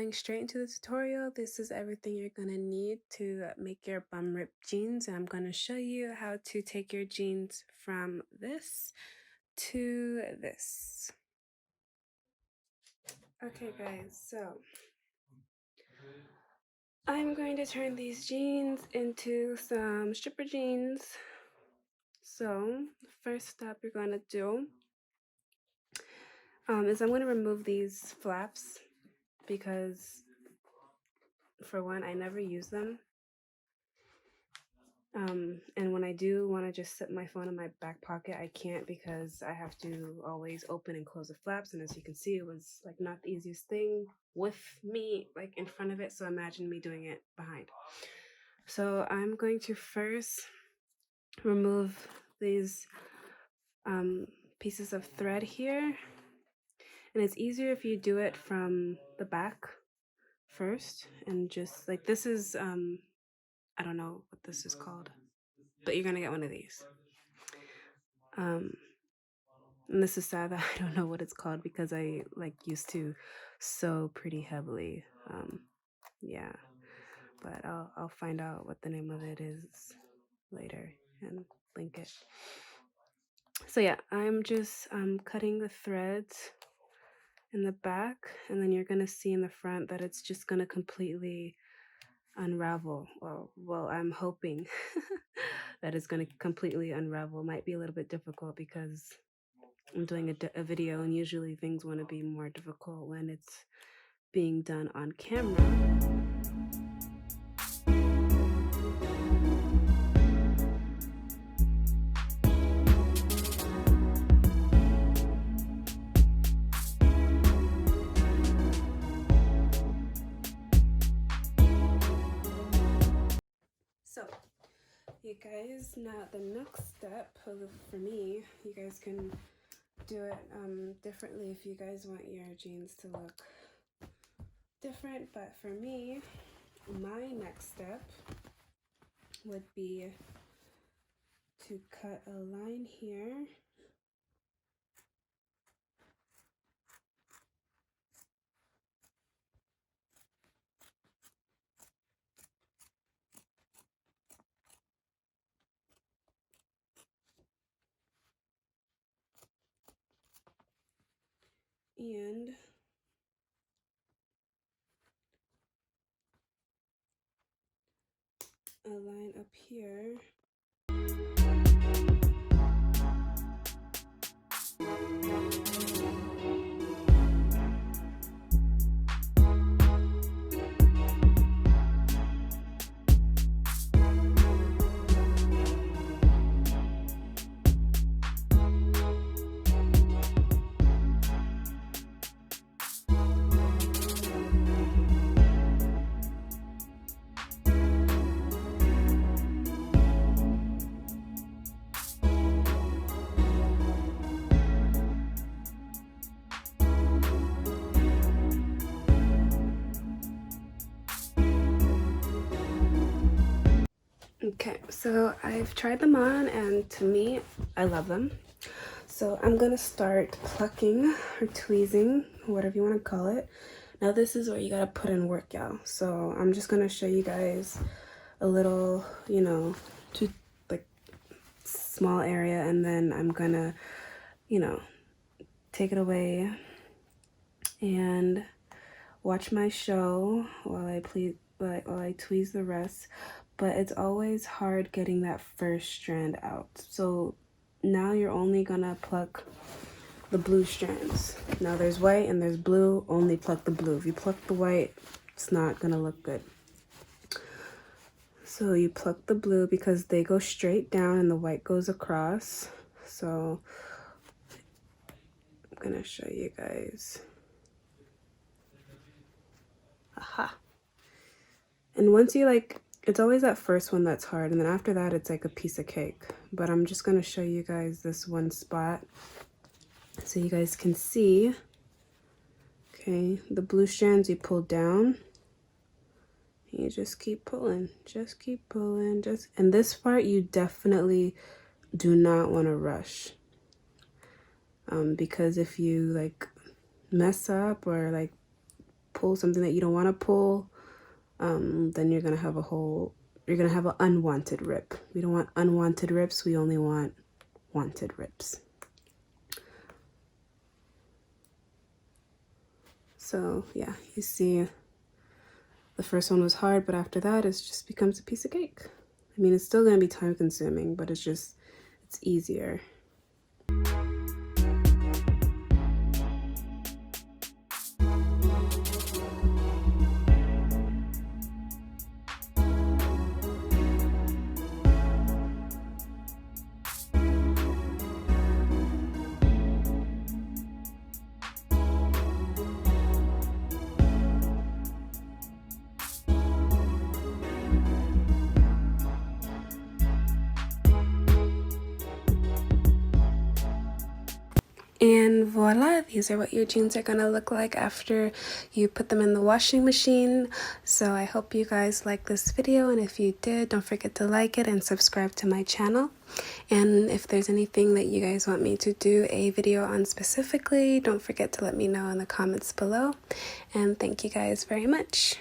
going straight into the tutorial. This is everything you're going to need to make your bum rip jeans. And I'm going to show you how to take your jeans from this to this. Okay guys, so I'm going to turn these jeans into some stripper jeans. So the first step you're going to do is I'm going to remove these flaps because for one, I never use them. And when I do want to just set my phone in my back pocket, I can't because I have to always open and close the flaps. And as you can see, it was like not the easiest thing with me like in front of it. So imagine me doing it behind. So I'm going to first remove these pieces of thread here. And it's easier if you do it from the back first. And just like this is, I don't know what this is called, but you're going to get one of these. And this is sad that I don't know what it's called because I like used to sew pretty heavily. Yeah, but I'll find out what the name of it is later and link it. So yeah, I'm just cutting the threads in the back, and then you're gonna see in the front that it's just gonna completely unravel. Well, I'm hoping that it's gonna completely unravel. Might be a little bit difficult because I'm doing a video, and usually things want to be more difficult when it's being done on camera. So you guys, now the next step for me, you guys can do it differently if you guys want your jeans to look different, but for me, my next step would be to cut a line here and a line up here. Okay, so I've tried them on, and to me, I love them. So I'm gonna start plucking or tweezing, whatever you want to call it. Now this is where you gotta put in work, y'all. So I'm just gonna show you guys a little, you know, like small area, and then I'm gonna, you know, take it away and watch my show while I tweeze the rest. But it's always hard getting that first strand out. So now you're only gonna pluck the blue strands. Now there's white and there's blue, only pluck the blue. If you pluck the white, it's not gonna look good. So you pluck the blue because they go straight down and the white goes across. So I'm gonna show you guys. Aha. And once you it's always that first one that's hard, and then after that it's like a piece of cake. But I'm just gonna show you guys this one spot so you guys can see. Okay, the blue strands you pull down. You just keep pulling, and this part you definitely do not want to rush. Because if you mess up or pull something that you don't want to pull, then you're gonna have an unwanted rip. We don't want unwanted rips, we only want wanted rips. So yeah, you see the first one was hard, but after that it just becomes a piece of cake. I mean, it's still gonna be time consuming, but it's easier. And voila, these are what your jeans are gonna look like after you put them in the washing machine. So I hope you guys like this video, and if you did, don't forget to like it and subscribe to my channel. And if there's anything that you guys want me to do a video on specifically, don't forget to let me know in the comments below. And thank you guys very much.